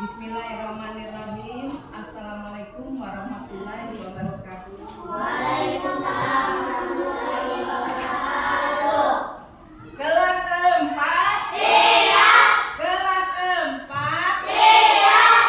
Bismillahirrahmanirrahim. Assalamualaikum warahmatullahi wabarakatuh. Waalaikumsalam warahmatullahi wabarakatuh. Kelas 4 Siap. Kelas 4 Siap.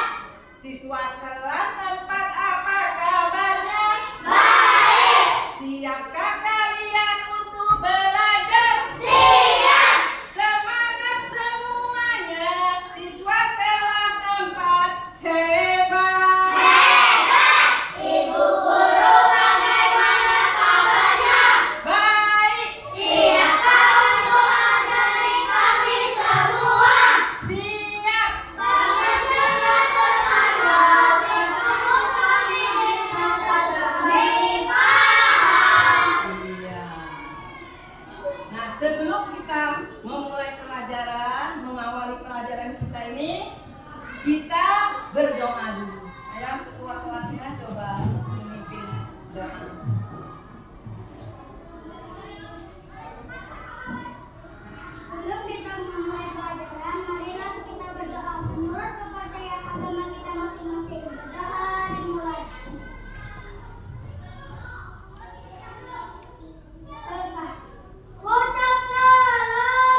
Siswa kelas 4, apa kabarnya? Baik. Siapkah kalian untuk belajar? Siap. Semangat semuanya. Siswa kelas 4 hebat. Hebat. Ibu guru bagaimana kabarnya? Baik. Siapkah untuk ajari kami semua? Siap. Kami sudah bersama, terus kami bisa lebih paham. Iya. Nah, sebelum kita memulai pelajaran, mengawali pelajaran kita ini, kita berdoa dulu. Ayo, ketua kelasnya coba memimpin doa. Sebelum kita memulai pelajaran, marilah kita berdoa menurut kepercayaan agama kita masing-masing. Berdoa dimulai. Selesai. Ucap salam.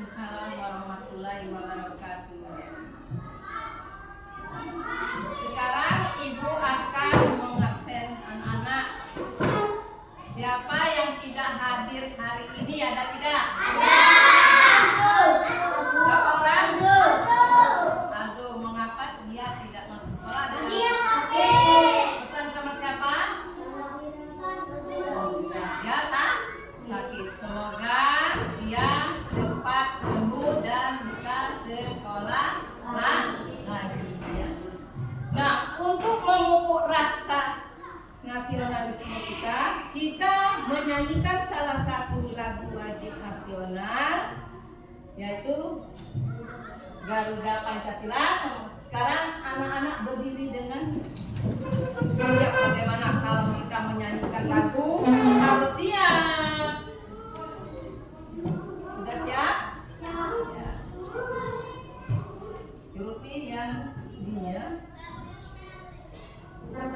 Assalamualaikum warahmatullahi wabarakatuh. Waalaikumsalam warahmatullahi wabarakatuh. Sekarang Ibu akan mengabsen anak-anak. Siapa yang tidak hadir hari ini, ada tidak? Berapa orang? Aduh, mengapa dia tidak masuk sekolah? Dia sakit. Pesan sama siapa? Dia sakit. Semoga dia cepat sembuh dan bisa sekolah lagi ya. Nah, untuk memupuk rasa nasionalisme kita menyanyikan salah satu lagu wajib nasional, yaitu Garuda Pancasila. Sekarang anak-anak berdiri dengan siap. Bagaimana kalau kita menyanyikan lagu? Harus siap. Sudah siap? Ya. Ikuti yang ini ya. Saya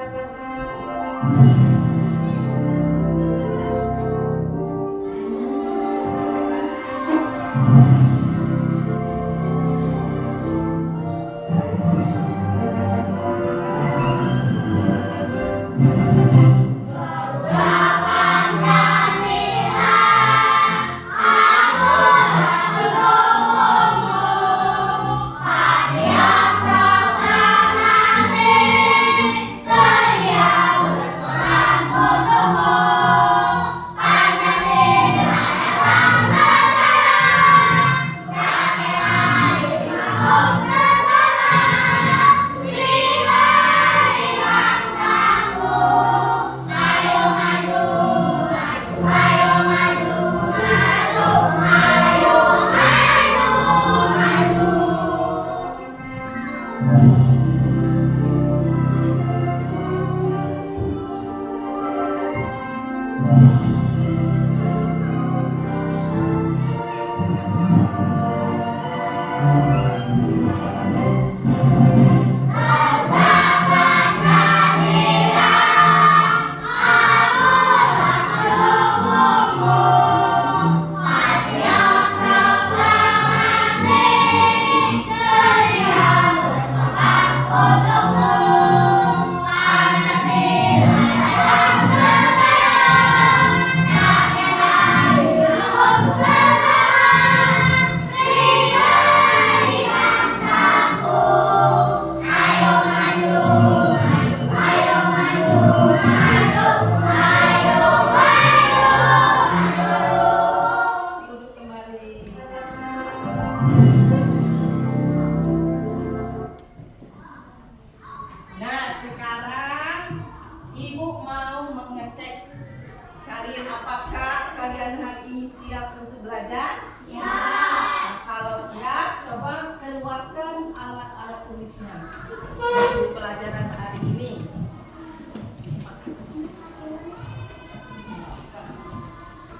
menulisnya untuk pelajaran hari ini.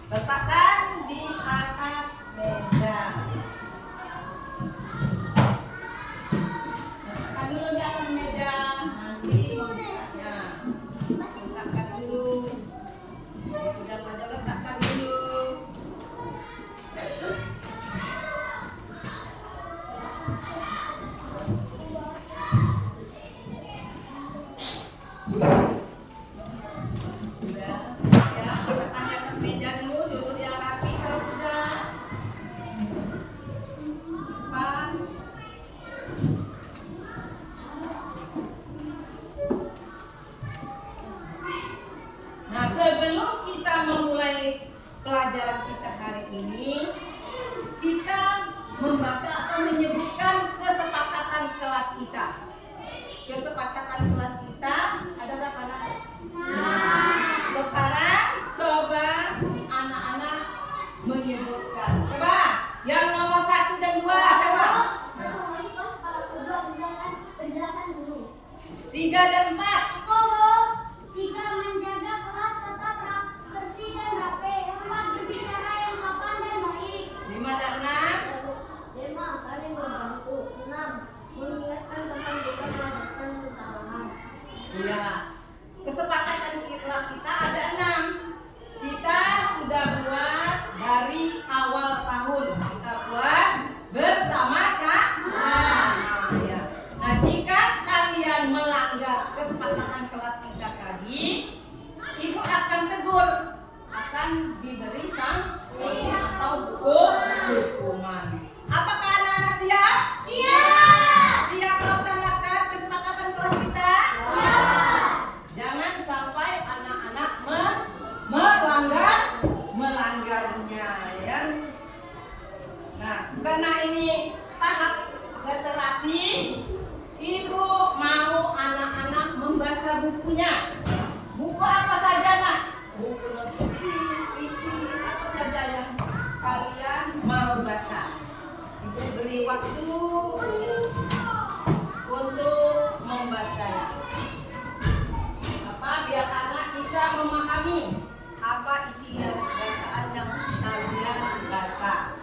Letakkan di atas meja. Letakkan dulu di atas meja, nanti membukanya. Letakkan dulu. Udah pada letakkan dulu. Nah, sebelum kita memulai pelajaran kita hari ini, kita membaca atau menyebutkan kesepakatan kelas kita. Kesepakatan kelas kita ada berapa anak? Sekarang coba anak-anak menyebutkan. Coba yang nomor 1 dan 2 siapa? Penjelasan dulu. 3 dan 4. Tiga, menjaga kelas tetap bersih dan rapi. 4, berbicara yang sopan dan baik. 5 dan 6. 5, saling membantu. 6, mengingatkan tentang juga melakukan kesalahan. Iya. Kesepakatan kelas kita ada 6. Kita sudah buat dari awal tahun. Kita buat bersama-sama. Ya. Nah, jika kalian melanggar kesepakatan kelas kita tadi, ibu akan tegur, akan diberi sanksi atau hukuman. Apakah anak-anak siap? Siap. Siap melaksanakan kesepakatan kelas kita? Siap. Jangan sampai anak-anak melanggarnya, ya. Nah, karena ini tahap literasi, ibu mau anak-anak membaca bukunya. Buku apa saja, nak? Buku puisi, apa saja yang kalian mau baca. Ibu beri waktu untuk membacanya. Biar anak bisa memahami apa isi bacaan yang kalian baca.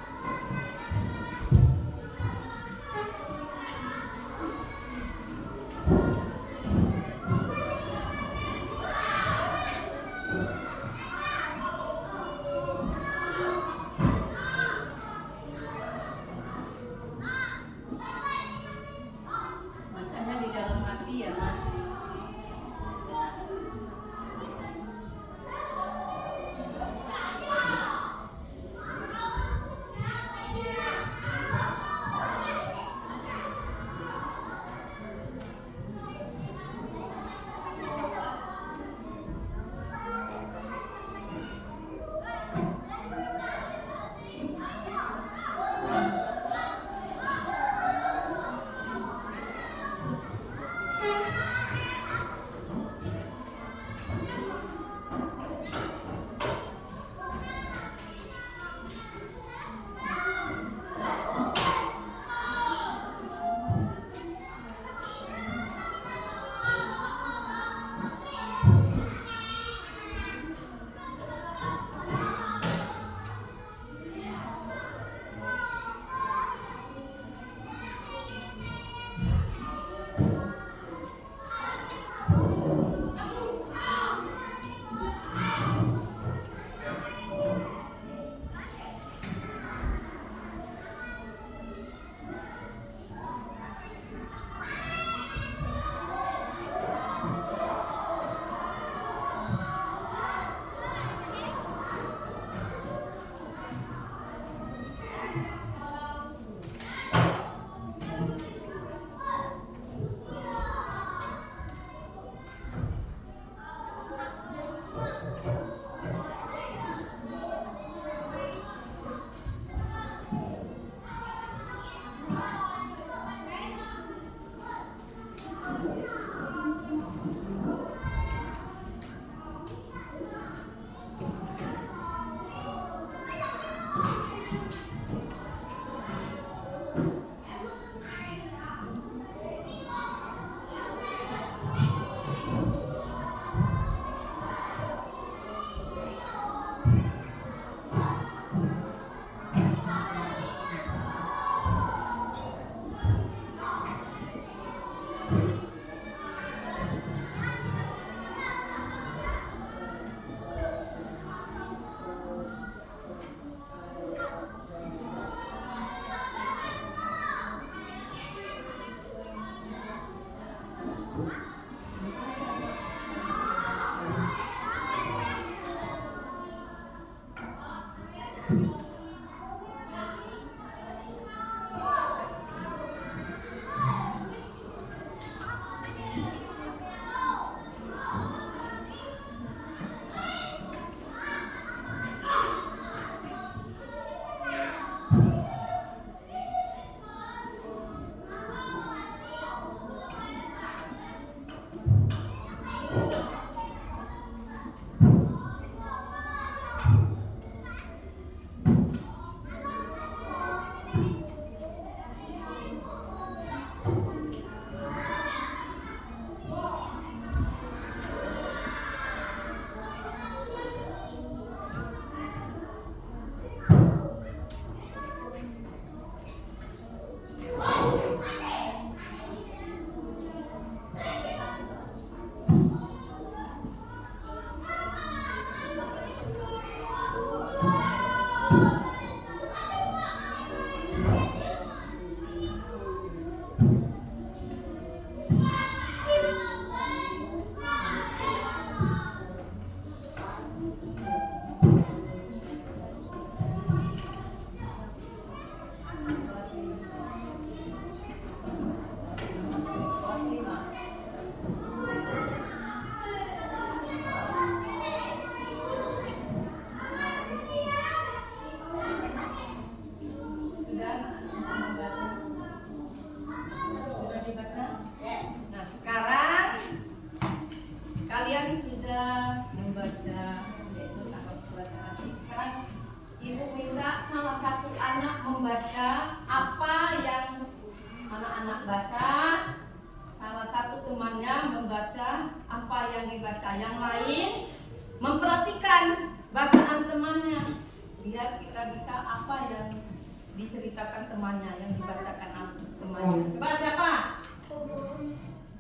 diceritakan temannya, yang dibacakan temannya. Coba siapa?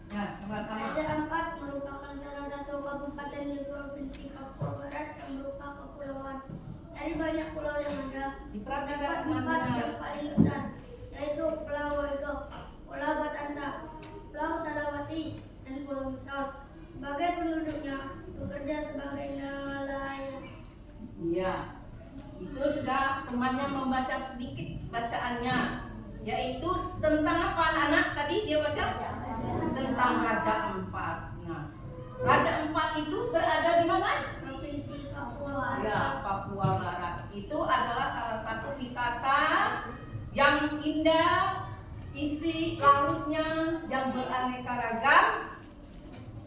Ya, pertama. Raja Ampat merupakan salah satu kabupaten di Provinsi Papua Barat yang berupa kepulauan. Dari banyak pulau yang ada, terdapat 4 yang paling besar, yaitu Pulau Wego, Pulau Batanta, Pulau Salawati, dan Pulau Misol. Sebagai penduduknya bekerja sebagai nelayan. Iya, itu sudah temannya membaca sedikit bacaannya, yaitu tentang apa anak-anak tadi dia baca? Tentang Raja Ampat. Nah, Raja Ampat itu berada di mana? Provinsi Papua Barat. Ya, Papua Barat. Itu adalah salah satu wisata yang indah, isi lautnya yang beraneka ragam,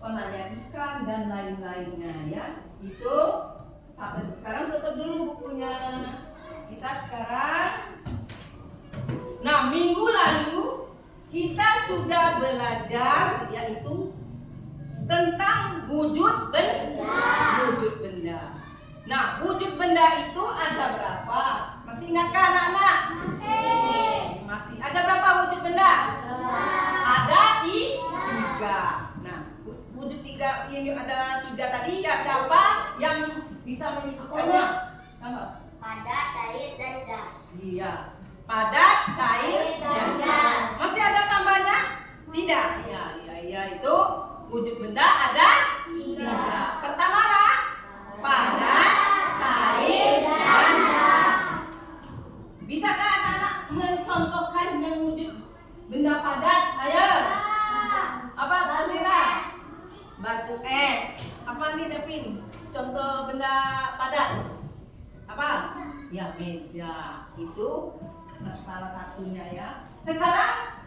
penanya ikan dan lain-lainnya ya. Itu sekarang tutup dulu bukunya. Kita sekarang. Nah, minggu lalu kita sudah belajar yaitu tentang wujud benda. Nah, wujud benda itu ada berapa? Masih ingatkah anak-anak? Masih. Ada berapa wujud benda? Ada 3. Nah, wujud 3 ini ada 3 tadi ya, siapa yang bisa menyebutkannya? Nama? Padat, cair, dan gas. Iya. Padat, cair, dan gas. Masih ada tambahnya? Tidak. Ya, itu wujud benda ada 3. Pertama apa? Padat, cair, dan gas. Bisakah anak-anak mencontohkan yang wujud benda padat? Ayo. Apa Tasira? Batu es. Apa nih Devin? Contoh benda padat. Apa? Ya, meja. Itu salah satunya ya. Sekarang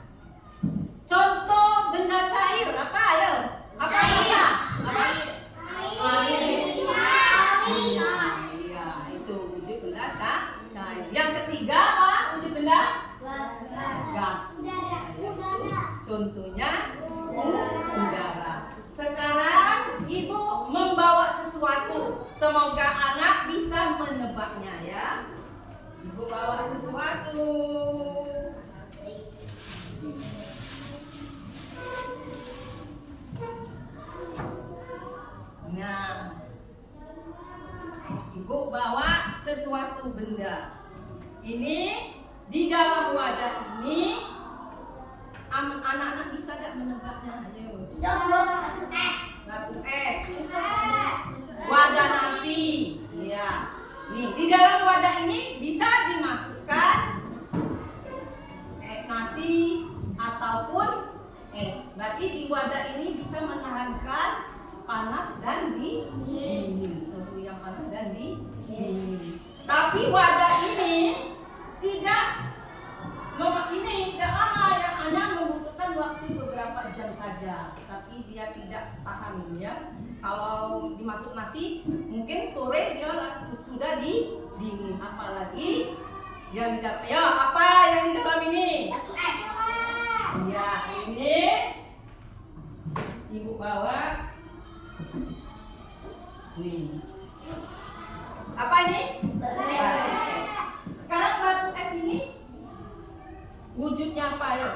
contoh benda cair apa ayo? Apa bisa? Apa? Air. Iya, itu wujud benda cair. Yang ketiga apa? Wujud benda? Gas. Contohnya udara. Sekarang ibu membawa sesuatu. Semoga anak bisa menebaknya ya. Ibu bawa sesuatu. Nah, ibu bawa sesuatu benda. Ini di dalam wadah ini anak-anak bisa tidak menebaknya? Ayo. Batu es. Wadah nasi. Iya. Nih, di dalam wadah ini bisa dimasukkan nasi ataupun es. Berarti di wadah ini bisa menahankan panas dan dingin. Suhu yang panas dan dingin. Tapi wadah ini tidak lama ya, hanya membutuhkan waktu beberapa jam saja. Tapi dia tidak tahan ya. Kalau dimasuk nasi, mungkin sore dia sudah dingin. Apalagi yang di dalam, ya apa yang di dalam ini? Batu es. Ya, ini ibu bawa. Nih. Apa ini? Batu es. Sekarang batu es ini wujudnya apa ya?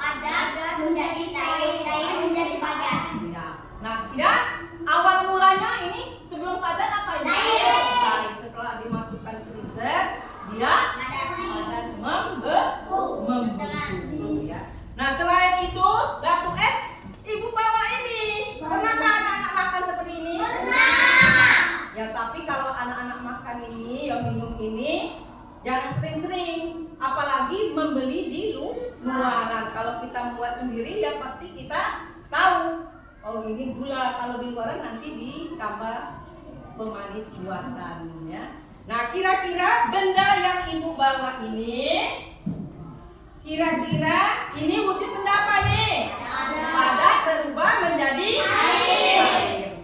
Padat menjadi cair, cair menjadi padat. Ya. Nah, ya awal mulanya ini sebelum padat apa ini? Cair. Setelah dimasukkan freezer, dia padat membeku. Ya. Nah, selain itu batu es, ibu bawa ini. Pernahkah anak-anak makan seperti ini? Pernah. Ya, tapi kalau anak-anak makan ini, yang minum ini, jangan sering-sering. Apalagi membeli di luaran. Kalau kita buat sendiri, ya pasti kita tahu. Oh, ini gula. Kalau di luaran nanti ditambah pemanis buatan ya. Nah, kira-kira benda yang ibu bawa ini, kira-kira ini wujud benda apa nih? Padat berubah menjadi air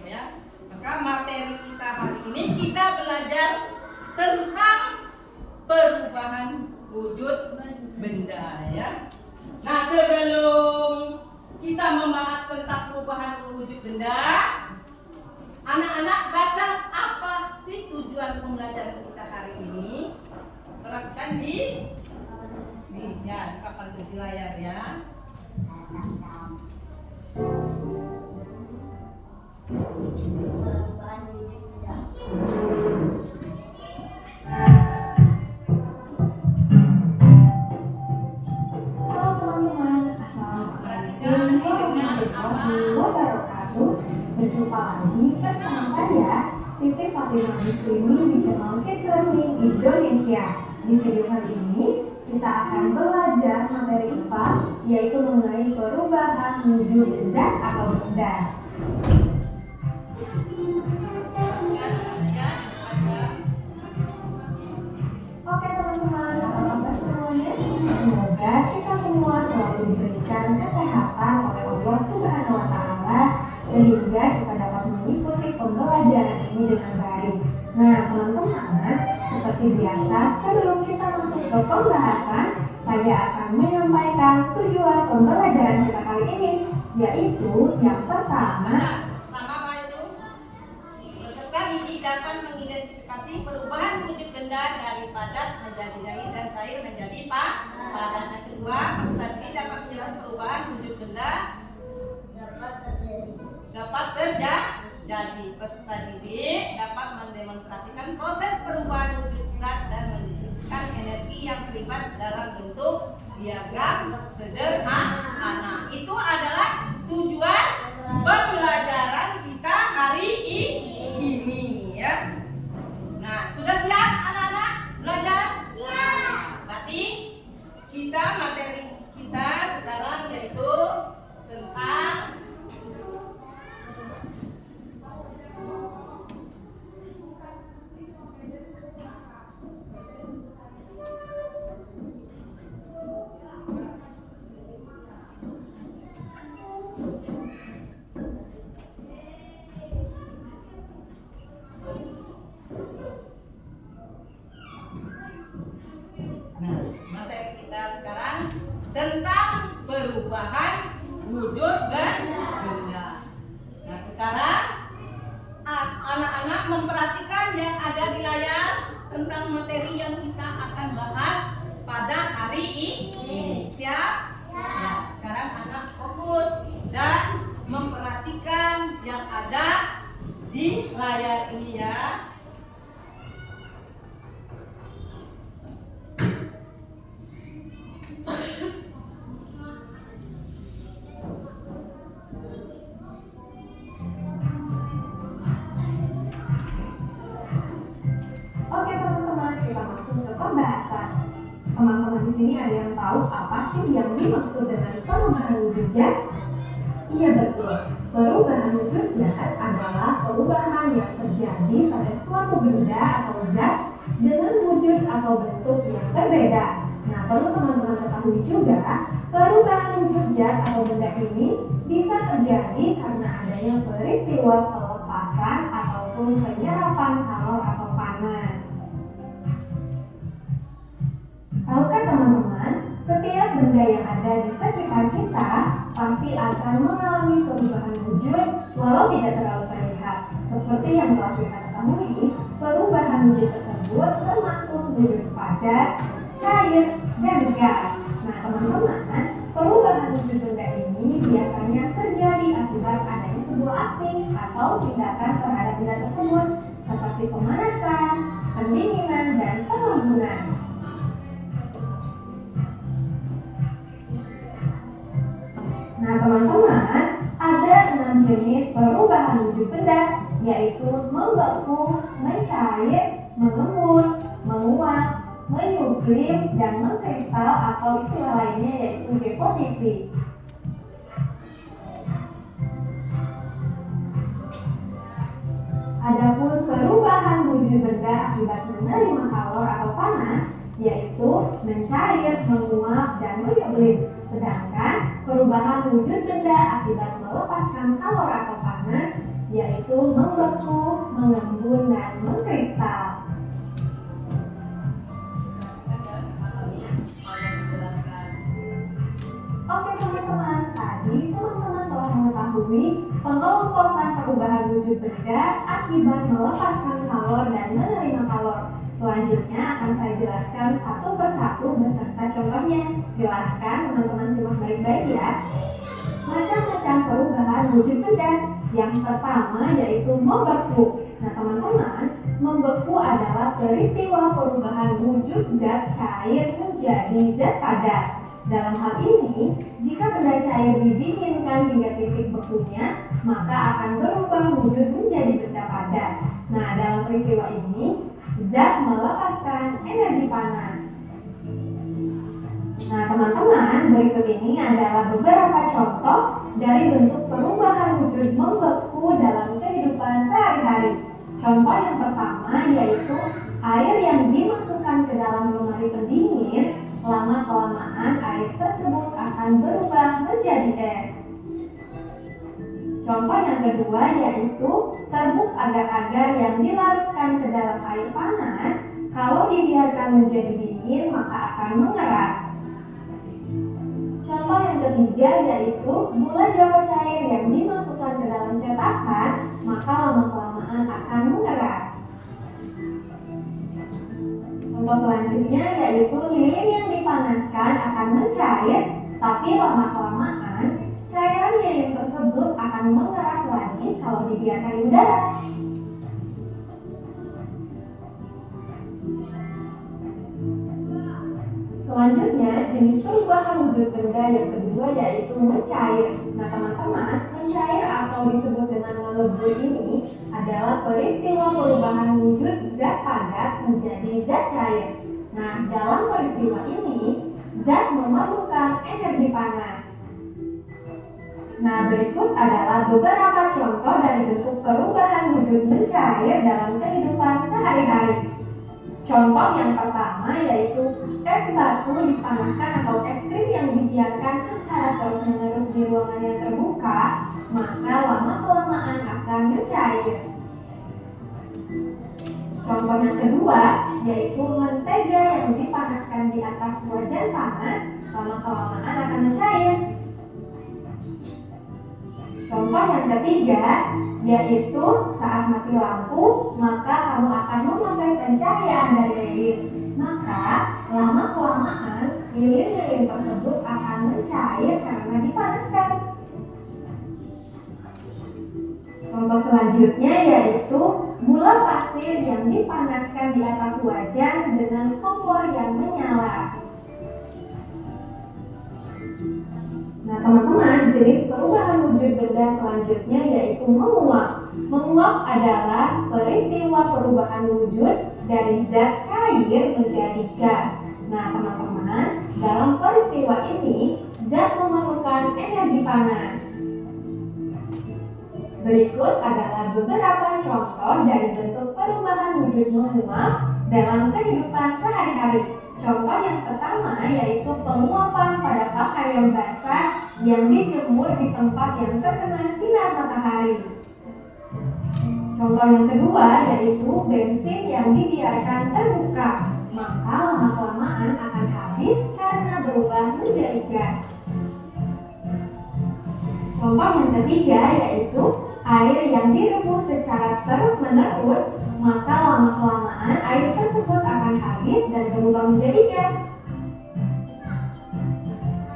ya. Maka materi kita hari ini kita belajar tentang perubahan wujud benda ya. Nah, sebelum kita membahas tentang perubahan wujud benda, anak-anak baca apa sih tujuan pembelajaran kita hari ini? Perhatikan di Nih, ya, kapan tuh di layar ya? Berjumpa lagi bersama saya, Siti Fatimah Muslimin di channel Kids Learning Indonesia. Di video kali ini, kita akan belajar materi IPA, yaitu mengenai perubahan wujud zat atau benda. Oke teman-teman, apa kabar semuanya? Semoga kita semua selalu diberikan kesehatan oleh Allah Subhanahu wa Ta'ala, sehingga kita dapat mengikuti pembelajaran ini dengan baik. Nah, teman-teman, seperti biasa, sebelum kita masuk ke pembahasan, saya akan menyampaikan tujuan pembelajaran kita kali ini, yaitu yang pertama. Apa itu? Peserta didik dapat mengidentifikasi perubahan wujud benda dari padat menjadi garis dan cair menjadi padat. Yang kedua, peserta didik dapat menjelaskan perubahan wujud benda dapat terjadi. Peserta didik dapat mendemonstrasikan proses perubahan wujud zat dan mendiskusikan energi yang terlibat dalam bentuk diagram sederhana. Itu adalah tujuan pembelajaran kita hari ini ya. Nah, sudah siap anak-anak belajar? Siap. Berarti kita materi kita sekarang yaitu tentang tentang perubahan wujud benda. Nah, sekarang anak-anak memperhatikan yang ada di layar tentang materi yang kita akan bahas pada hari ini. Siap? Nah, sekarang anak fokus dan memperhatikan yang ada di layar ini ya. Teman-teman di sini ada yang tahu apa sih yang dimaksud dengan perubahan wujud zat? Iya betul, perubahan wujud zat adalah perubahan yang terjadi pada suatu benda atau zat dengan wujud atau bentuk yang berbeda. Nah, perlu teman-teman ketahui juga, perubahan wujud zat atau benda ini bisa terjadi karena adanya peristiwa pelepasan ataupun penyerapan kalor atau panas. Tahukah teman-teman, setiap benda yang ada di sekitar kita pasti akan mengalami perubahan wujud walau tidak terlalu terlihat. Seperti yang telah kita ketahui, perubahan wujud tersebut termasuk wujud padat, cair, dan gas. Nah teman-teman, perubahan wujud benda ini biasanya terjadi akibat adanya sebuah aksi atau tindakan terhadap benda tersebut seperti pemanasan, pendinginan, dan pengembunan. Nah teman-teman, ada 6 jenis perubahan wujud benda, yaitu membeku, mencair, mengembun, menguap, menyublim, dan mengkristal atau istilah lainnya yaitu deposisi. Adapun perubahan wujud benda akibat menerima kalor atau panas, yaitu mencair, menguap, dan menyublim. Sedangkan perubahan wujud benda akibat melepaskan kalor atau panas, yaitu membeku, mengembun, dan mengkristal. Oke teman-teman, tadi teman-teman telah mengetahui pengelompokan perubahan wujud benda akibat melepaskan kalor dan menerima kalor. Selanjutnya akan saya jelaskan satu persatu beserta contohnya. Jelaskan teman-teman simak baik-baik ya. Macam-macam perubahan wujud benda. Yang pertama yaitu membeku. Nah teman-teman, membeku adalah peristiwa perubahan wujud zat cair menjadi zat padat. Dalam hal ini, jika benda cair didinginkan hingga titik bekunya, maka akan berubah wujud menjadi benda padat. Nah, dalam peristiwa ini, zat melepaskan energi panas. Nah, teman-teman, berikut ini adalah beberapa contoh dari bentuk perubahan wujud membeku dalam kehidupan sehari-hari. Contoh yang pertama yaitu air yang dimasukkan ke dalam lemari pendingin. Lama-kelamaan air tersebut akan berubah menjadi es. Contoh yang kedua yaitu serbuk agar-agar yang dilarutkan ke dalam air panas. Kalau dibiarkan menjadi dingin maka akan mengeras. Contoh yang ketiga yaitu gula jawa cair yang dimasukkan ke dalam cetakan, maka lama-kelamaan akan mengeras. Contoh selanjutnya yaitu lilin yang dipanaskan akan mencair, tapi lama-kelamaan cairan lilin tersebut akan mengeras lagi kalau dibiarkan di udara. Selanjutnya, jenis perubahan wujud benda yang kedua yaitu mencair. Nah teman-teman, mencair atau disebut dengan melebur ini adalah peristiwa perubahan wujud zat padat menjadi zat cair. Nah, dalam peristiwa ini, zat memerlukan energi panas. Nah, berikut adalah beberapa contoh dari bentuk perubahan wujud mencair dalam kehidupan sehari-hari. Contoh yang pertama yaitu es batu dipanaskan atau es krim yang dibiarkan secara terus-menerus di ruangan yang terbuka, maka lama-kelamaan akan mencair. Contoh yang kedua yaitu mentega yang dipanaskan di atas wajan panas, lama-kelamaan akan mencair. Contoh yang ketiga yaitu saat mati lampu, maka kamu akan memakai pencahayaan dari lilin. Maka lama-kelamaan lilin-lilin tersebut akan mencair karena dipanaskan. Contoh selanjutnya yaitu gula pasir yang dipanaskan di atas wajan dengan kompor yang menyala. Nah teman-teman, jenis perubahan wujud benda selanjutnya yaitu menguap. Menguap adalah peristiwa perubahan wujud dari zat cair menjadi gas. Nah teman-teman, dalam peristiwa ini zat memerlukan energi panas. Berikut adalah beberapa contoh dari bentuk perubahan wujud menguap dalam kehidupan sehari-hari. Contoh yang pertama yaitu penguapan pada pakaian basah yang dijemur di tempat yang terkena sinar matahari. Contoh yang kedua yaitu bensin yang dibiarkan terbuka, maka lama-kelamaan akan habis karena berubah menjadi gas. Contoh yang ketiga yaitu air yang direbus secara terus-menerus, maka lama-kelamaan air tersebut akan habis dan berubah menjadi gas.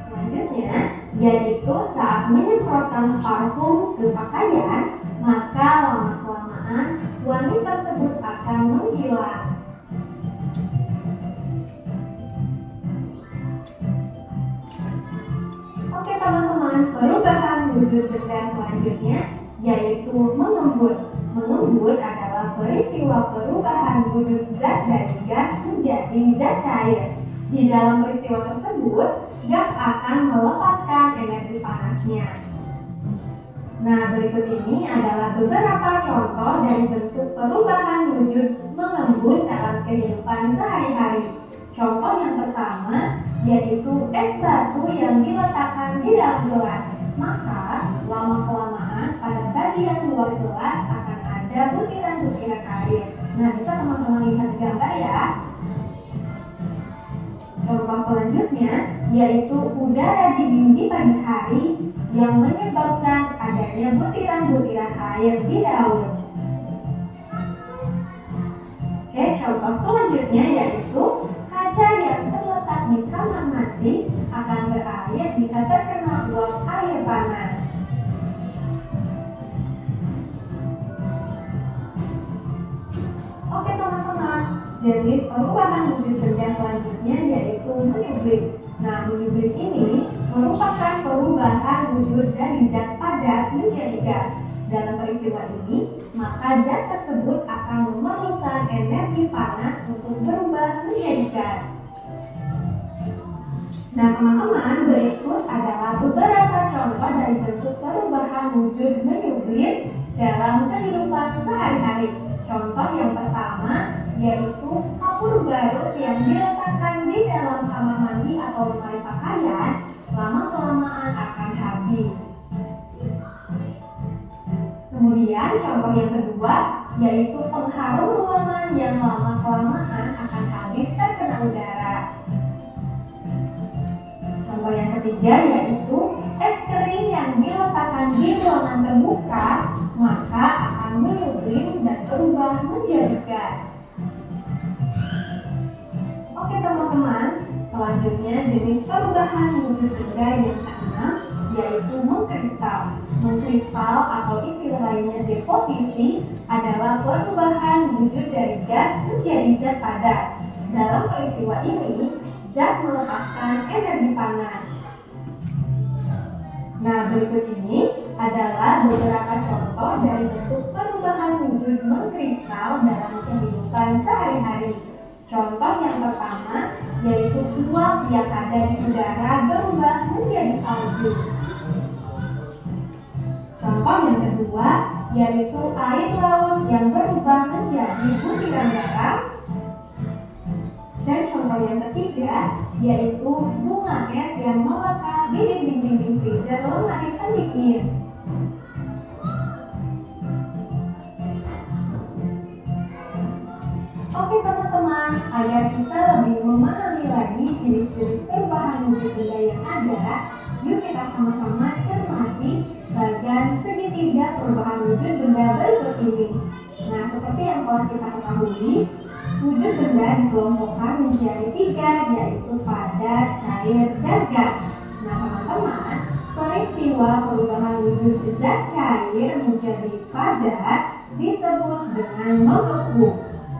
Selanjutnya, yaitu saat menyemprotkan parfum ke pakaian, maka lama-kelamaan wangi tersebut akan menghilang. Oke teman-teman, perubahan wujud benda selanjutnya yaitu mengembun. Mengembun adalah peristiwa perubahan wujud zat dari gas menjadi zat cair. Di dalam peristiwa tersebut, gas akan melepaskan energi panasnya. Nah, berikut ini adalah beberapa contoh dari bentuk perubahan wujud mengembun dalam kehidupan sehari-hari. Contoh yang pertama yaitu es batu yang diletakkan di dalam gelas. Maka lama-kelamaan pada bagian luar gelas akan ada butiran-butiran air. Nah, bisa teman-teman lihat gambar ya. Contoh selanjutnya yaitu udara dingin di pagi hari yang menyebabkan adanya butiran-butiran air di daun. Oke, contoh selanjutnya yaitu kaca yang terletak di kamar mandi akan berair jika terkena uap air panas. Oke teman-teman, jenis perubahan wujud benda selanjutnya yaitu menyublim. Nah, menyublim ini merupakan perubahan wujud dari zat padat menjadi gas. Dalam peristiwa ini, maka zat tersebut akan memerlukan energi panas untuk berubah menjadi gas. Nah, teman-teman, berikut adalah beberapa contoh dari bentuk perubahan wujud menyublim dalam kehidupan sehari-hari. Contoh yang pertama yaitu kapur barus yang diletakkan di dalam kamar mandi atau lemari pakaian lama-kelamaan akan habis. Kemudian contoh yang kedua yaitu pengharum ruangan yang lama-kelamaan akan habis terkena udara. Contoh yang ketiga yaitu es kering yang diletakkan di ruangan terbuka maka akan menyublim dan berubah menjadi gas. Oke teman-teman, selanjutnya jenis perubahan wujud benda yang keenam yaitu mengkristal. Mengkristal atau istilah lainnya deposisi adalah perubahan wujud dari gas menjadi zat padat. Dalam peristiwa ini, zat melepaskan energi panas. Nah, berikut ini adalah beberapa contoh dari bentuk perubahan wujud mengkristal dalam kehidupan sehari-hari. Contoh yang pertama yaitu uap yang ada di udara berubah menjadi salju. Contoh yang kedua yaitu air laut yang berubah menjadi butiran garam. Dan contoh yang ketiga yaitu bunga es yang melekat di dinding-dinding freezer lemari pendingin. Oke teman-teman, agar kita lebih memahami lagi jenis-jenis perubahan wujud benda yang ada, yuk kita sama-sama cermati bagian segitiga perubahan wujud benda berikut ini. Nah, seperti yang telah kita ketahui, wujud benda dikelompokkan menjadi tiga, yaitu padat, cair, dan gas. Nah, teman-teman, peristiwa perubahan wujud zat cair menjadi padat disebut dengan membeku.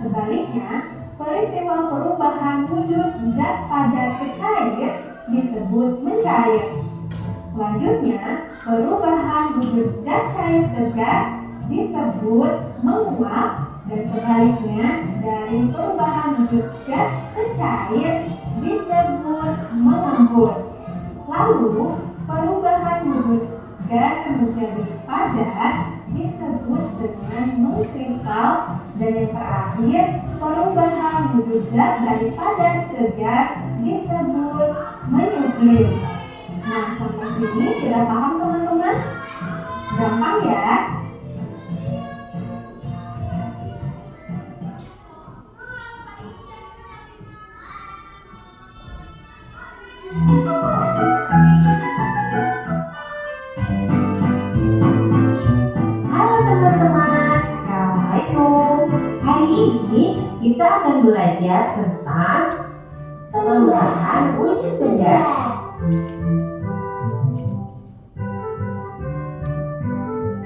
Sebaliknya, peristiwa perubahan wujud zat padat ke cair disebut mencair. Selanjutnya, perubahan wujud zat cair ke gas disebut menguap, dan sebaliknya dari perubahan wujud gas ke cair disebut mengembun. Lalu, perubahan wujud gas menjadi padat disebut dengan mengkristal, dan yang terakhir perubahan wujud zat dari padat ke gas disebut menyublim. Nah, sampai sini sudah paham teman-teman? Gampang ya? Kita akan belajar tentang perubahan wujud benda.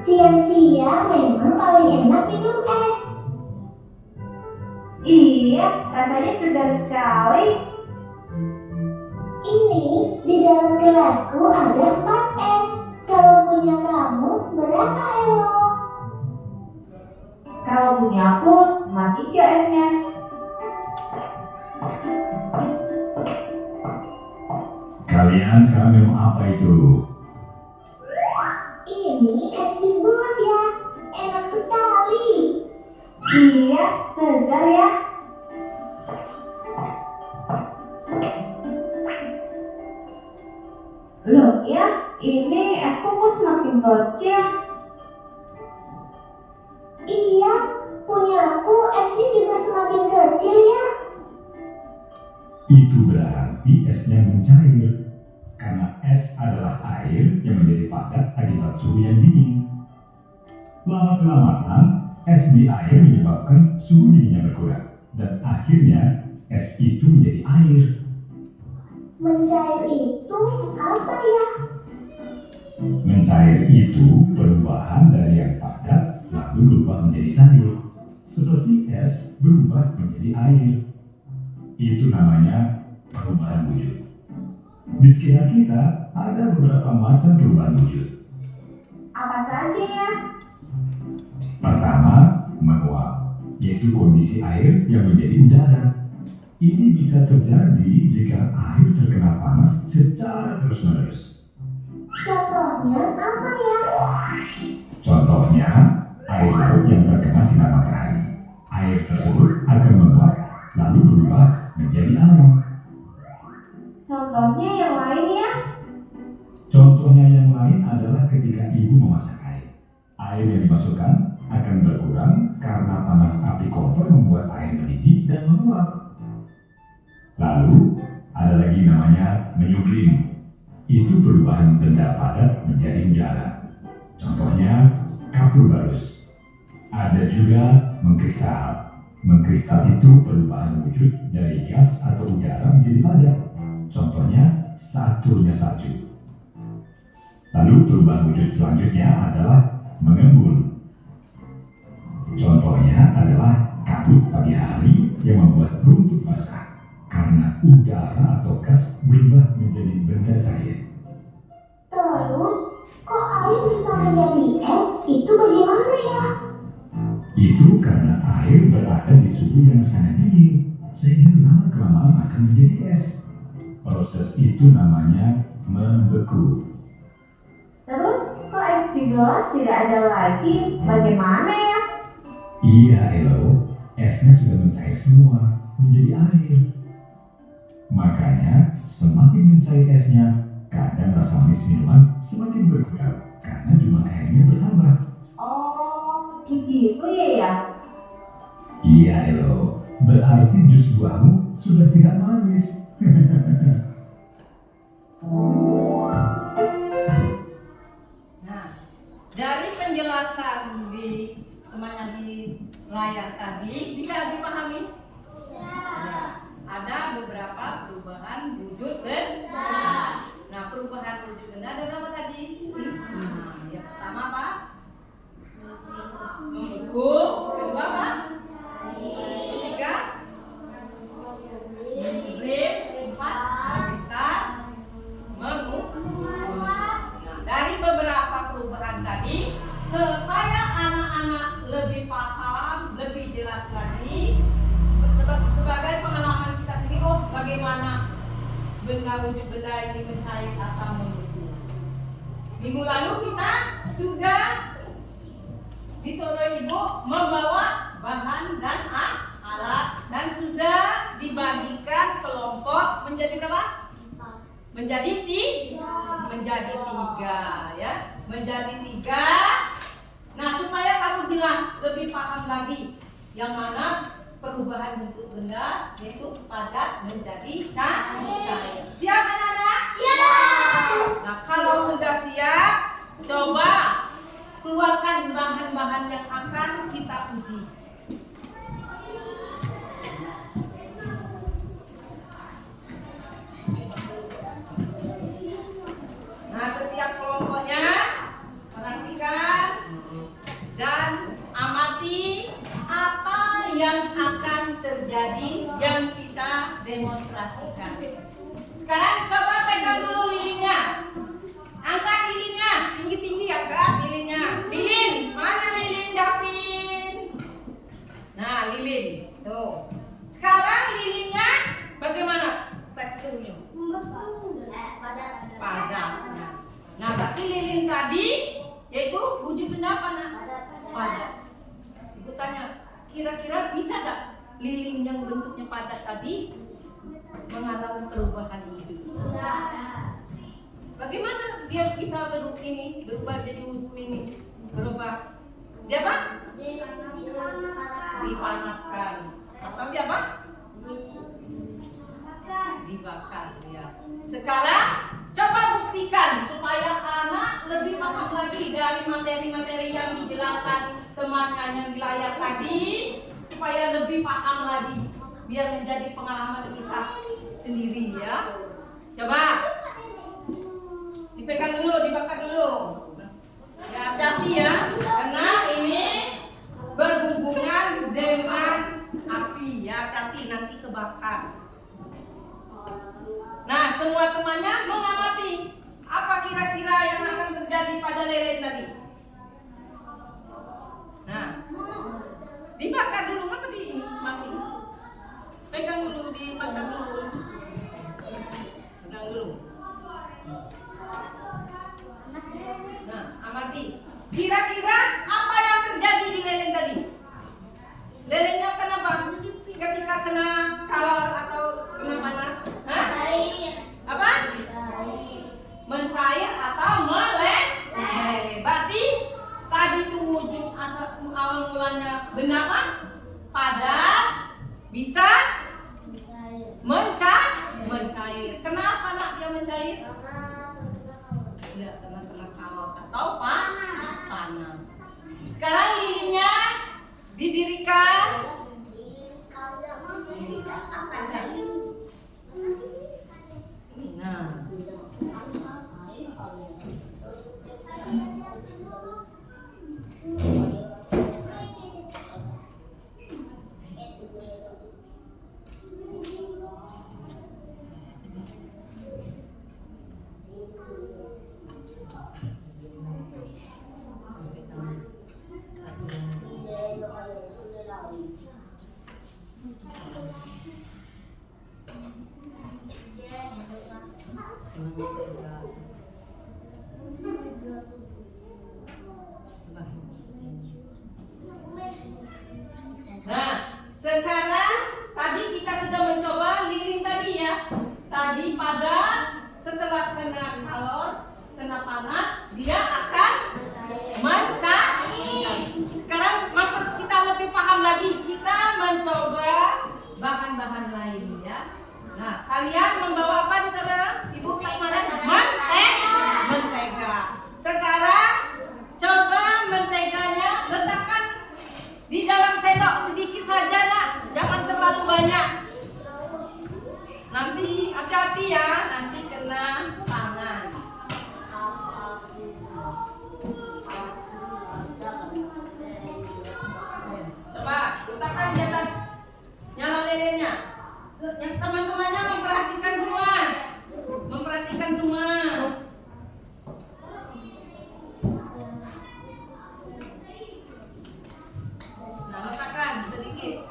Siang-siang memang paling enak minum es. Iya, rasanya segar sekali. Ini di dalam gelasku ada 4 es. Kalau punya kamu berapa Elo? Kalau punya aku, cuma 3 esnya. Kalian sekarang minum apa itu? Ini es jus buah ya. Enak sekali. Iya, segar ya. Loh ya, ini es kukus semakin kecil. Iya, punya aku esnya juga semakin kecil ya. Itu berarti esnya mencair. Karena es adalah air yang menjadi padat akibat suhu yang dingin. Lama-kelamaan, es di air menyebabkan suhu dinginnya berkurang. dan akhirnya es itu menjadi air. Mencair itu apa ya? Mencair itu perubahan dari yang padat lalu berubah menjadi cair. Seperti es berubah menjadi air. Itu namanya perubahan wujud. Di sekitar kita ada beberapa macam perubahan wujud. Apa saja ya? Pertama, menguap, yaitu kondisi air yang menjadi udara. Ini bisa terjadi jika air terkena panas secara terus-menerus. Contohnya apa ya? Contohnya, air laut yang terkena sinar matahari. Air tersebut akan menguap, lalu berubah menjadi awan. Contohnya yang lain ya? Contohnya yang lain adalah ketika ibu memasak air. Air yang dimasukkan akan berkurang karena panas api kompor membuat air mendidih dan menguap. Lalu, ada lagi namanya menyublim. Itu perubahan benda padat menjadi udara. Contohnya, kapur barus. Ada juga mengkristal. Mengkristal itu perubahan wujud dari gas atau udara menjadi padat. Contohnya, saat turunnya salju. Lalu perubahan wujud selanjutnya adalah mengembun. Contohnya adalah kabut pagi hari yang membuat rumput basah karena udara atau gas berubah menjadi benda cair. Terus, kok air bisa menjadi es? Itu bagaimana ya? Itu karena air berada di suhu yang sangat dingin, sehingga lama-kelamaan akan menjadi es. Proses itu namanya membeku. Terus kok es di gelas tidak ada lagi? Bagaimana ya? Iya, Elo, esnya sudah mencair semua, menjadi air. Makanya, semakin mencair esnya, kadang rasa manis minuman semakin berkurang karena jumlah airnya bertambah. Oh, begitu ya? Iya, Elo, berarti jus buahmu sudah tidak manis. Nah, dari penjelasan di temannya di layar tadi bisa dipahami? Ya, ada beberapa perubahan wujud benda. Nah, perubahan wujud benda ada berapa tadi? Nah, yang pertama apa? Membeku. Kedua apa? Ketiga? Menyublim. Empat? Kristal. Menguap. Nah, dari beberapa perubahan tadi, supaya anak-anak lebih paham, lebih jelas lagi, sebagai pengalaman kita sendiri, oh bagaimana benda wujud benda ini mencair atau membeku. Minggu lalu kita sudah disuruh ibu membawa bahan dan alat dan sudah dibagikan kelompok menjadi berapa? Menjadi tiga ya, menjadi tiga. Nah, supaya kamu jelas lebih paham lagi yang mana perubahan bentuk benda yaitu padat menjadi cair. Siap anak-anak? Siap. Nah, kalau sudah siap, coba keluarkan bahan-bahan yang akan kita uji. Nah, setiap kelompoknya perhatikan dan amati apa yang akan terjadi yang kita demonstrasikan. Sekarang coba pegang dulu lilinnya. Angkat lilinnya, tinggi-tinggi angkat lilinnya. Lilin, mana lilin Davin? Nah, lilin. Tuh. Sekarang lilinnya bagaimana teksturnya? Padat. Nah, berarti lilin tadi yaitu wujud benda apa? Padat. Ibu tanya, kira-kira bisa tak lilin yang bentuknya padat tadi mengalami perubahan wujud? Bagaimana dia bisa berubah jadi wujud ini? Berubah. Dia apa? Dipanaskan. Atau dia apa? Dibakar. Ya. Sekarang coba buktikan supaya anak lebih paham lagi dari materi-materi yang dijelaskan temannya yang di layar tadi, supaya lebih paham lagi. biar menjadi pengalaman kita sendiri ya. Coba dipegang dulu, dibakar dulu. Ya, hati-hati ya, karena ini berhubungan dengan api ya, hati-hati nanti kebakar. Nah, semua temannya mengamati apa kira-kira yang akan terjadi pada lilin tadi. Nah, dibakar dulu apa mati? Pegang dulu, dibakar dulu. Pegang dulu. Nah, amati. Kira-kira apa yang terjadi di lilin tadi? Lilinnya kenapa? Ketika kena kalor atau kena panas? Hah? Apa? Mencair atau meleleh? Berarti tadi itu wujud asal awal mulanya benda apa? Padat, bisa mencair. Kenapa nak dia mencair? Ya, karena kena kalor atau panas. Sekarang lilinnya didirikan. Nah, nah, sekarang tadi kita sudah mencoba lilin tadi ya. Tadi padat, setelah kena kalor, kena panas, dia akan mencair. Sekarang kita lebih paham lagi. Kita mencoba bahan-bahan lain ya. Nah, kalian membawa apa di sana? Ibu kelas mana? Mentega. Sekarang coba menteganya letakkan di dalam sendok sedikit saja nak, jangan terlalu banyak. Nanti hati-hati ya, nanti kena tangan. Coba letakkan di atas nyala lilinnya. Yang teman-temannya memperhatikan semua. Nah, letakkan sedikit.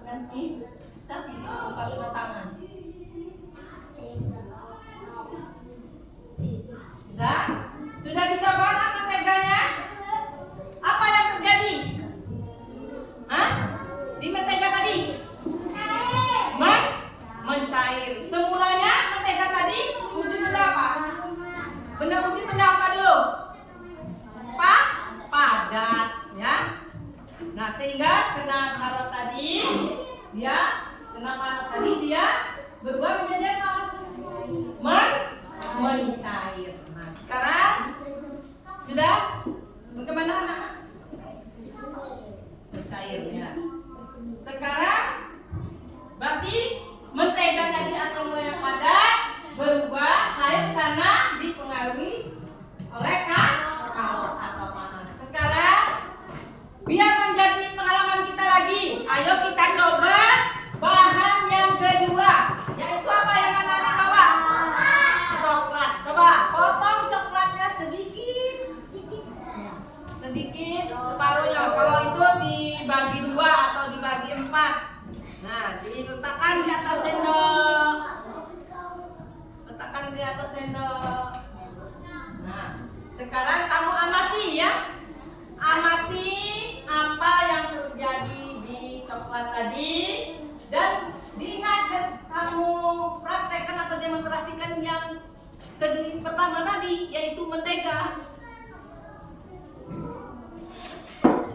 Nanti pakai tangan. Sudah dicoba nak menteganya? Apa yang terjadi? Hah? Di mentega tadi? Mencair. Semulanya mentega tadi wujud benda apa? Wujud benda apa dulu? Padat, ya. Nah, sehingga kena kalor tadi, dia kena panas tadi, dia berubah menjadi apa? Mencair. Nah, sekarang sudah bagaimana anak? Mencairnya. Sekarang berarti mentega tadi asal mulanya padat berubah cair karena dipengaruhi oleh kalor atau panas. Sekarang biar menjadi pengalaman kita lagi, ayo kita coba bahan yang kedua, yaitu apa yang anak-anak bawa? Coklat. Coba potong coklatnya sedikit, separuhnya. Kalau itu dibagi 2 atau dibagi 4. Nah, diletakkan di atas sendok. Letakkan di atas sendok. Nah, sekarang kamu amati ya. Amati apa yang terjadi di coklat tadi, dan diingat kamu praktekkan atau demonstrasikan yang pertama tadi, yaitu mentega.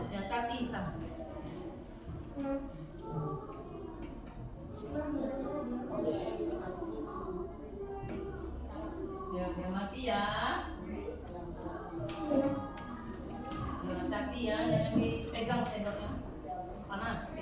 Ya, tadi sama. hati-hati ya, jangan dipegang sendoknya, panas.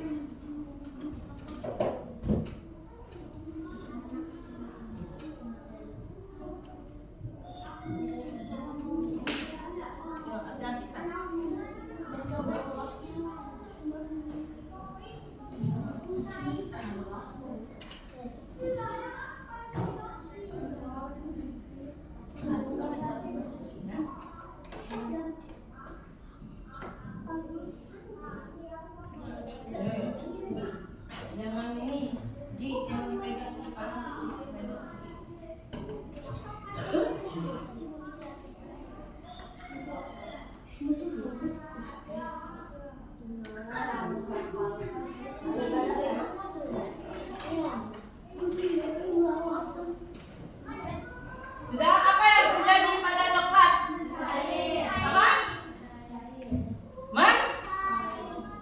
Jangan ini, jangan dipegang, panas. Sudah, apa yang terjadi pada coklat? Apa?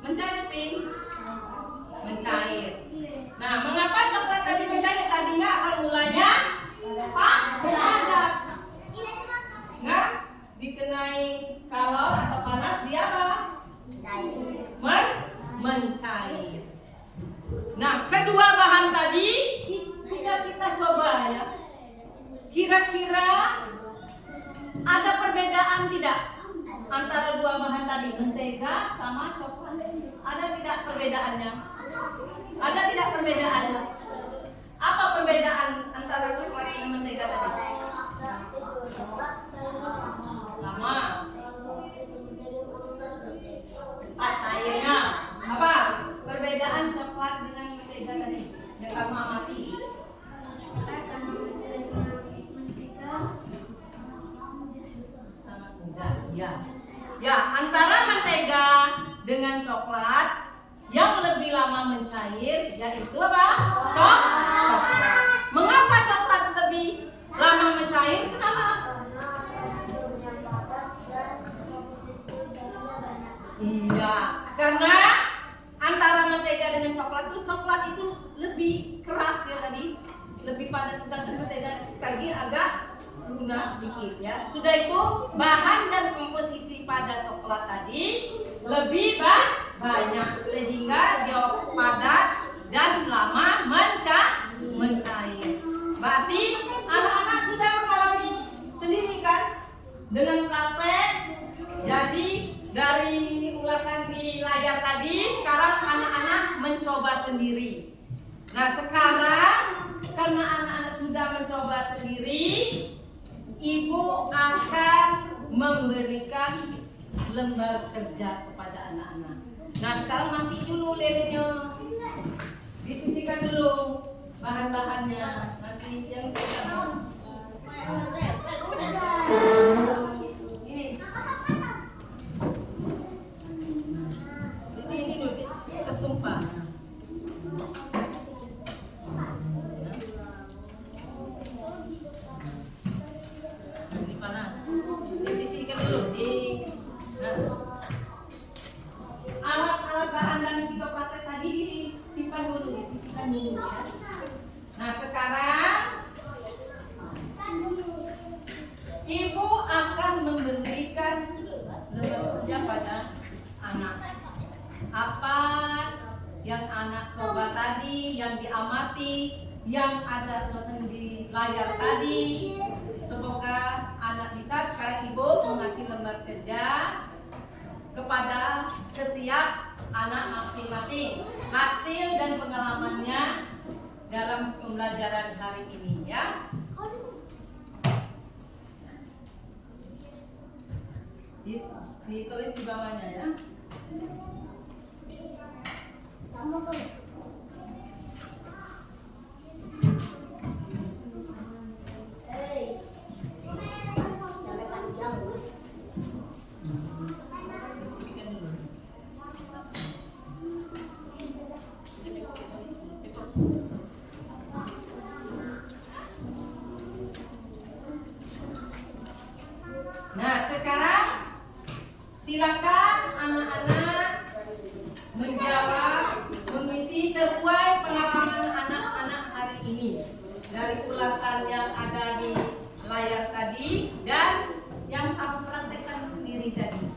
Mencair, Pin? Mencair. Nah, mengapa coklat tadi mencair? Tadinya asal mulanya panas. Nggak dikenai kalor atau panas, dia apa? Mencair. Nah, kedua bahan tadi sudah kita coba ya. Kira-kira ada perbedaan tidak antara dua bahan tadi, mentega sama coklat? Ada tidak perbedaannya? Ada tidak perbedaannya? Apa perbedaan antara coklat dan mentega tadi? Lama. Cairnya. Apa perbedaan coklat dengan mentega tadi yang kamu amati? Sangat mudah. Ya, antara mentega dengan coklat yang lebih lama mencair yaitu apa? Coklat. Mengapa coklat lebih lama mencair? Kenapa? Iya, karena antara mentega dengan coklat itu lebih keras ya tadi, lebih padat, sedangkan mentega tadi agak lunak sedikit ya. Sudah itu bahan dan komposisi pada coklat tadi lebih banyak sehingga dia padat dan lama mencair. Berarti anak-anak sudah mengalami sendiri kan dengan praktek. Jadi dari ulasan di layar tadi, sekarang anak-anak mencoba sendiri. Nah, sekarang karena anak-anak sudah mencoba sendiri, Ibu akan memberikan lembar kerja kepada anak-anak. Nah, sekarang mati dulu lelenya. Disisihkan dulu bahan-bahannya. Nanti yang pegang. Ini dulu tertumpah. Ini panas. Disisihkan dulu alat-alat bahan dan kita pakai tadi disimpan dulu, disisihkan dulu ya. Nah, sekarang Ibu akan memberikan lembar kerja pada anak. Apa yang anak coba tadi, yang diamati, yang ada tulisan di layar tadi. Semoga anak bisa. Sekarang Ibu mengasih lembar kerja kepada setiap anak masing-masing, hasil dan pengalamannya dalam pembelajaran hari ini ya. Ditulis di bawahnya ya. Nah, sekarang silakan anak-anak menjawab, mengisi sesuai pengalaman anak-anak hari ini dari ulasan yang ada di layar tadi dan yang kamu praktekkan sendiri tadi.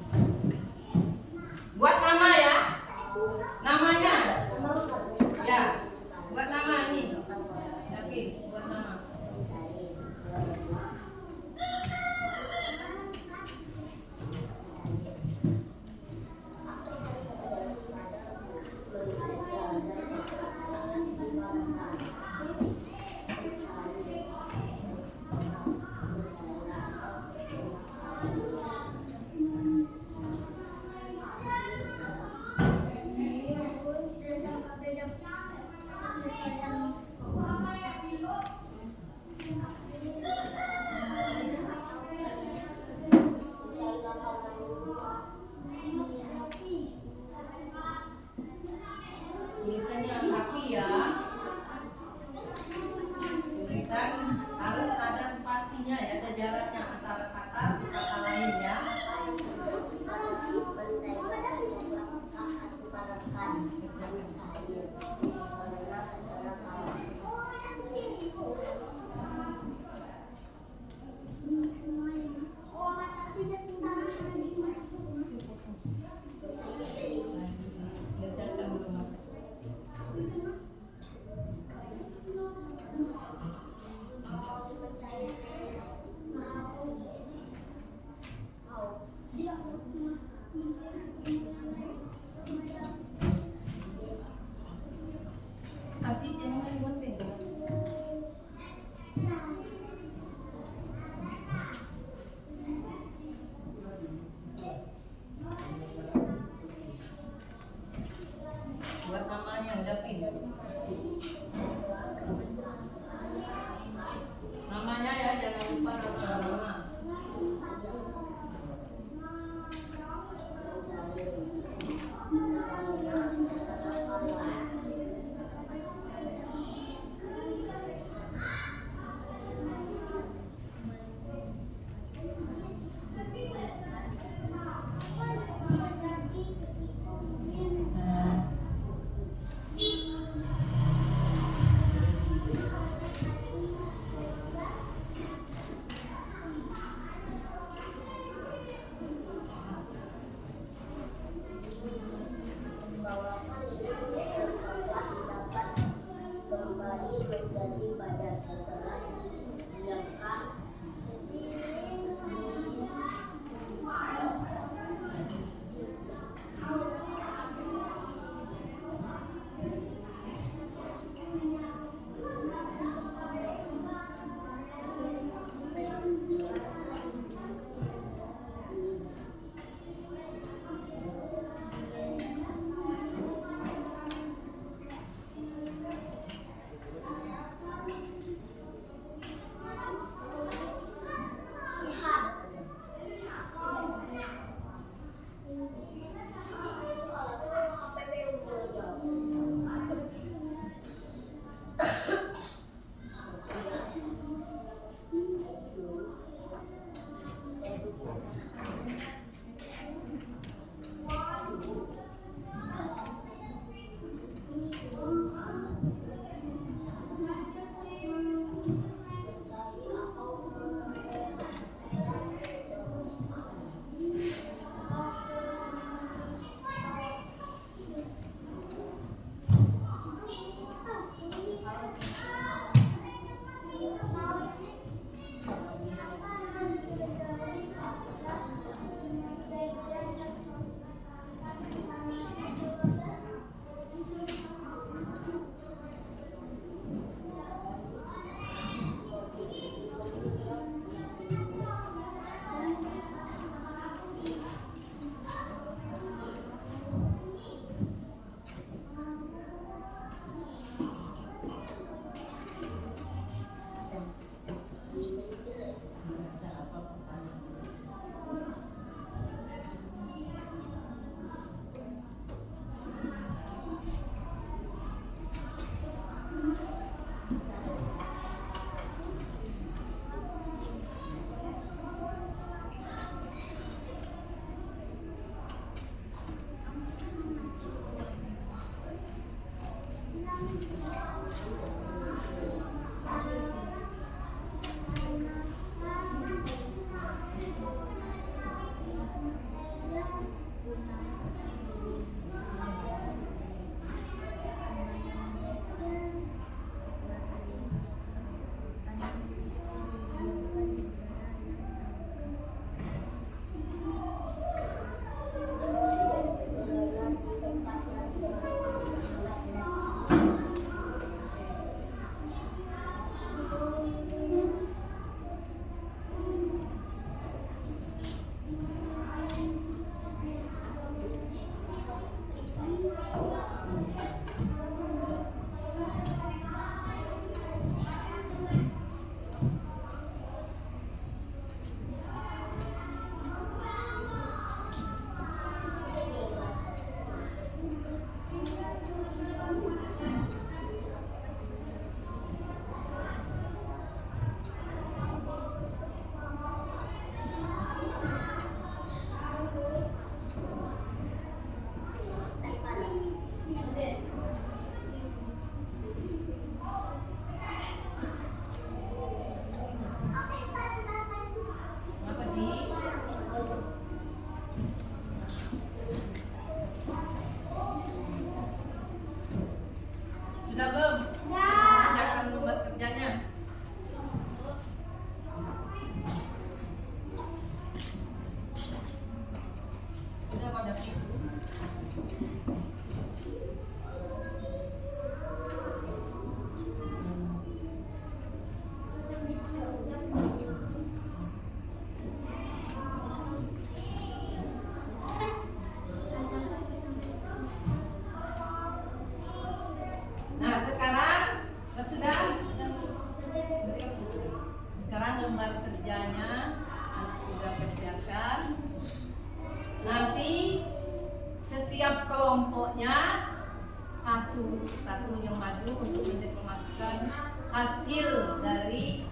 satu yang maju untuk mendeklarasikan hasil dari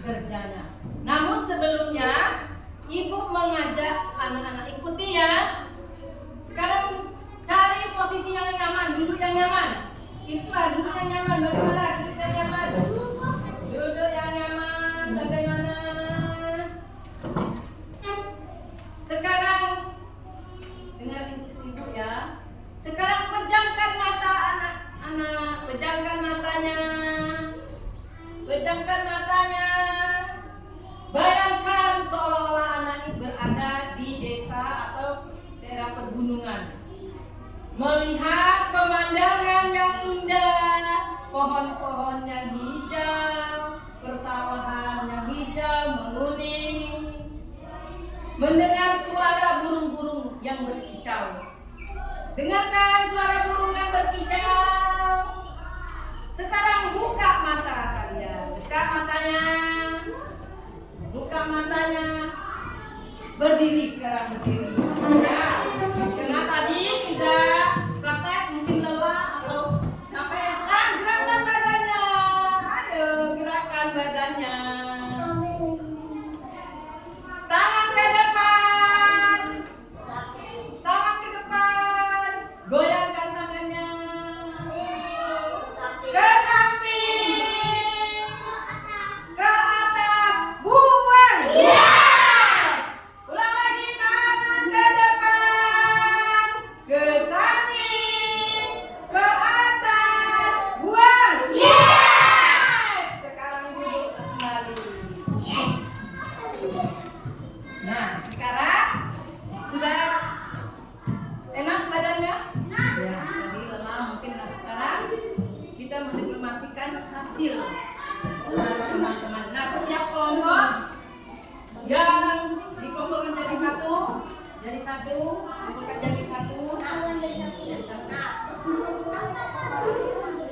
kerjanya. Namun sebelumnya ibu mengajak anak-anak ikuti ya. Sekarang cari posisi yang nyaman, duduk yang nyaman. Itulah duduk yang nyaman. Bagaimana duduk yang nyaman? Duduk yang nyaman bagaimana? Sekarang dengar ibu ya. Sekarang pejamkan mata anak-anak, pejamkan matanya. Pejamkan matanya. Bayangkan seolah-olah anak ini berada di desa atau daerah pegunungan. Melihat pemandangan yang indah, pohon-pohon yang hijau, persawahan yang hijau menguning. Mendengar suara burung-burung yang berkicau. Dengarkan suara burung yang berkicau. Sekarang buka mata kalian. Buka matanya. Buka matanya. Berdiri sekarang, berdiri. Ya. Karena tadi sudah praktek mungkin lelah atau capek. Sekarang gerakan badannya. Ayo gerakan badannya. Tangan ke depan. Tangan ke depan. Goyangkan tangannya. Ke samping. Ke atas. Buang. Ulang lagi, tangan ke depan. Ke samping. Ke atas. Buang. Sekarang duduk kembali. Nah, sekarang sudah enak badannya? Ya, tadi lelah mungkin. Nah, sekarang kita mendeklarasikan hasil dari teman-teman. Nah, setiap kelompok yang dikumpulkan jadi satu, kumpulkan jadi satu.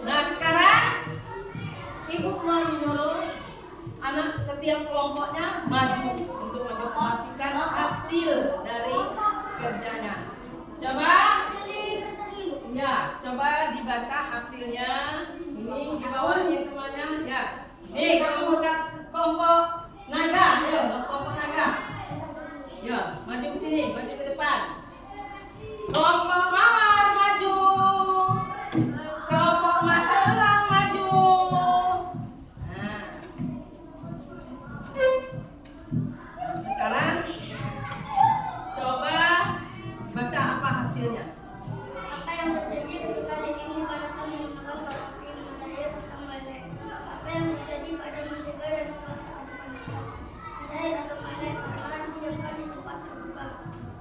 Nah, sekarang ibu mau menyuruh anak setiap kelompoknya maju untuk mendeklarasikan hasil dari kerjanya. Coba, ya, coba dibaca hasilnya. Ini di bawah yang semuanya, ya. Nih, kelompok naga, ya, kelompok naga. Ya, maju ke sini, maju ke depan. Kelompok mawar maju. Kelompok mata elang maju. Nah. Sekarang coba baca apa hasilnya. Apa yang terjadi ketika ini pada kami menggunakan kopi mencair tentang meleleh? Apa yang terjadi pada mentega dan coklat saat dipanaskan? Mencair atau meleleh karena didiamkan di tempat terbuka.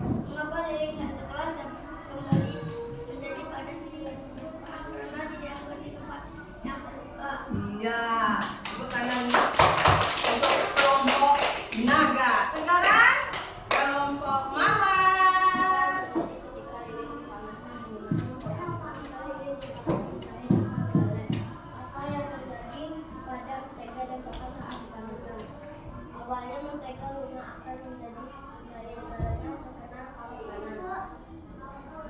Mengapa lilin dan coklat kembali menjadi panas hingga dibutuhkan? Karena didiamkan di tempat yang terbuka. Iya, tepuk tangan untuk kelompok naga. Sekarang kelompok mawar. Apa yang terjadi pada mentega dan coklat saat dipanaskan? Awalnya mentega lunak akan menjadi cair karena terkena api panas.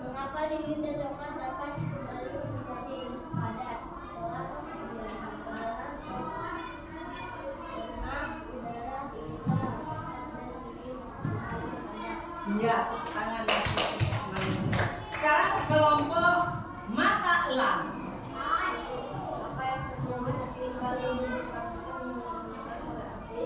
Mengapa lilin dan coklat dapat kembali menjadi padat setelah didiamkan? Karena udara dibuka dan lilin menjadi padat. Iya, tepuk tangan. Sekarang kelompok mata elang. Apa yang terjadi ketika lilin dipanaskan menggunakan korek api?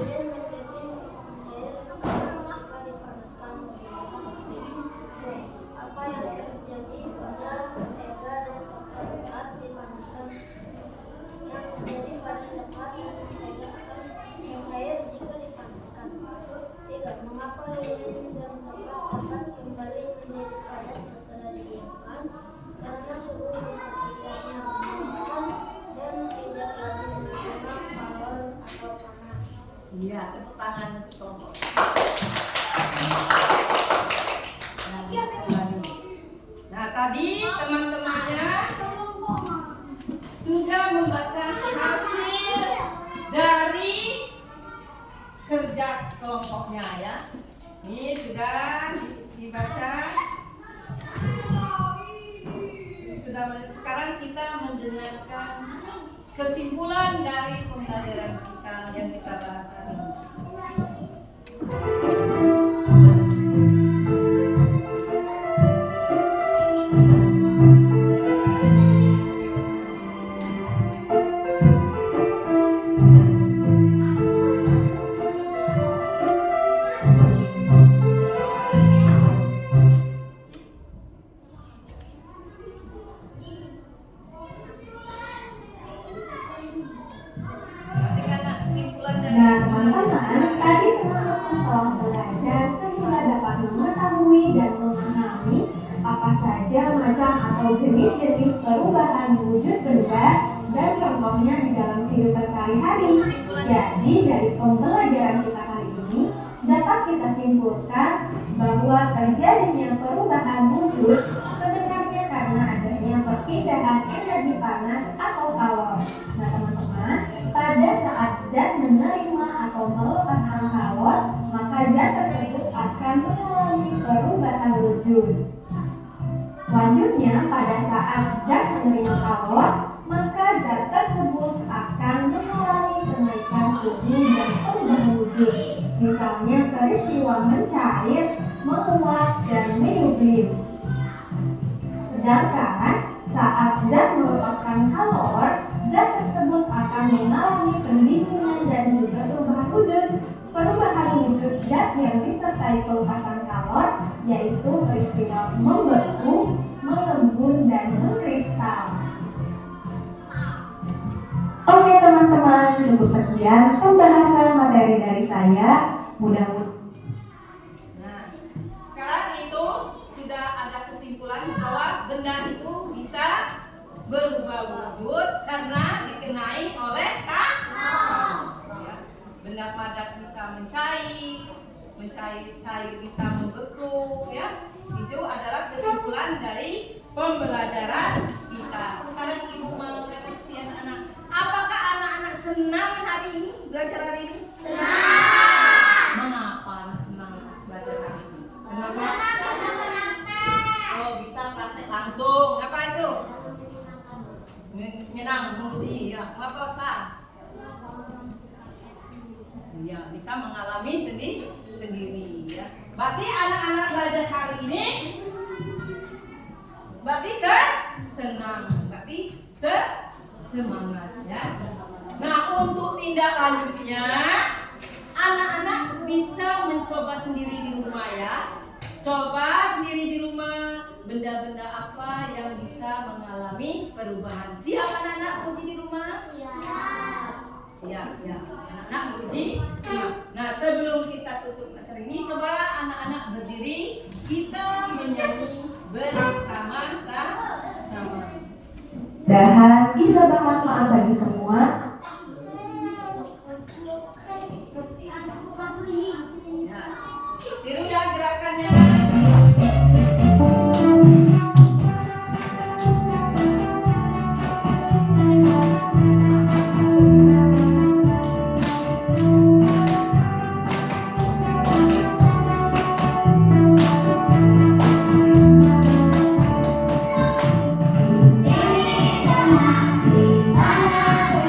Lilin menjadi mencair karena ketika dipanaskan menggunakan api. Apa yang terjadi pada mentega dan coklat saat dipanaskan? Yang terjadi pada coklat dan mentega akan mencair jika dipanaskan. 3. Mengapa lilin dan coklat dapat kembali menjadi padat setelah didiamkan? Karena suhu di sekitarnya meningkat dan tidak lagi menerima kalor atau panas. Iya, tepuk tangan untuk kelompok. Nah, tadi teman-temannya sudah membaca hasil dari kerja kelompoknya ya. Ini sudah dibaca. sekarang kita mendengarkan kesimpulan dari pembelajaran kita yang kita bahas hari ini. Dan teman-teman, tadi teman-teman telah belajar sehingga dapat mengetahui dan memahami apa saja macam atau jenis-jenis perubahan wujud benda dan contohnya di dalam kehidupan sehari-hari. Jadi dari pembelajaran kita kali ini dapat kita simpulkan bahwa terjadinya perubahan wujud sebenarnya karena adanya perpindahan energi panas atau kalor. Nah teman-teman, pada saat zat menerima atau melepaskan kalor, maka zat tersebut akan mengalami perubahan wujud. Selanjutnya, pada saat zat menerima kalor, maka zat tersebut akan mengalami kenaikan suhu dan perubahan wujud. Misalnya peristiwa mencair, menguap, dan menyublim. Sedangkan saat zat melepaskan kalor, zat tersebut akan mengalami pendinginan dan juga perubahan wujud. Perubahan wujud zat yang disertai pelepasan kalor yaitu peristiwa membeku, mengembun, dan mengkristal. Oke teman-teman, cukup sekian pembahasan materi dari saya. Mudah-mudahan Nah, sekarang itu sudah ada kesimpulan bahwa benda itu bisa berubah wujud karena dikenai oleh kalor. Ya. Benda padat bisa mencair bisa membeku, ya. Itu adalah kesimpulan dari pembelajaran kita. Sekarang Ibu mau refleksi anak-anak. Apakah anak-anak senang hari ini belajar hari ini? Senang. Mengapa anak senang belajar hari ini? Kenapa? Oh, bisa praktek langsung. Apa itu? Nyenang, menguji, ya. Apa sah? Ya, bisa mengalami sendiri, ya. Berarti anak-anak belajar hari ini berarti senang, berarti semangat, ya. Nah, untuk tindak lanjutnya anak-anak bisa mencoba sendiri di rumah, ya. Coba sendiri di rumah benda-benda apa yang bisa mengalami perubahan. Siap anak-anak uji di rumah? Siap, ya. Anak-anak uji. Nah, sebelum kita tutup acara ini, coba anak-anak berdiri, kita menyanyi bersama-sama. mudah-mudahan bisa bermanfaat bagi semua. Ya. Tiru ya gerakannya. Di sana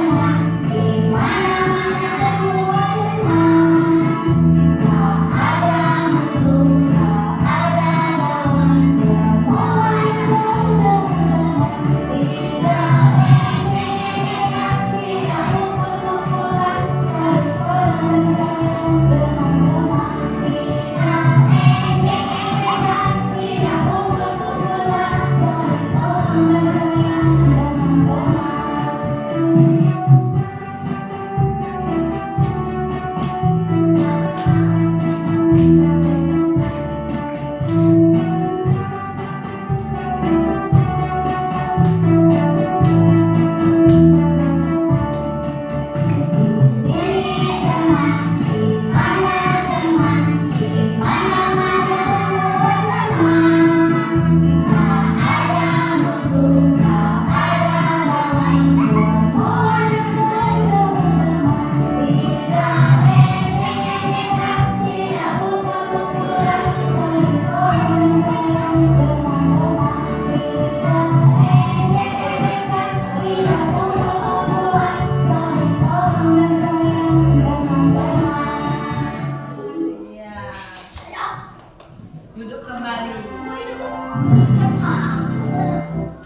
Duduk kembali.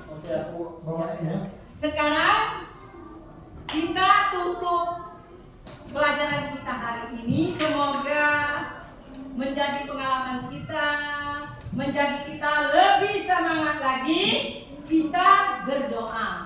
Oke, aku bawain ya. Sekarang kita tutup pelajaran kita hari ini. Semoga menjadi pengalaman kita, menjadi kita lebih semangat lagi. Kita berdoa.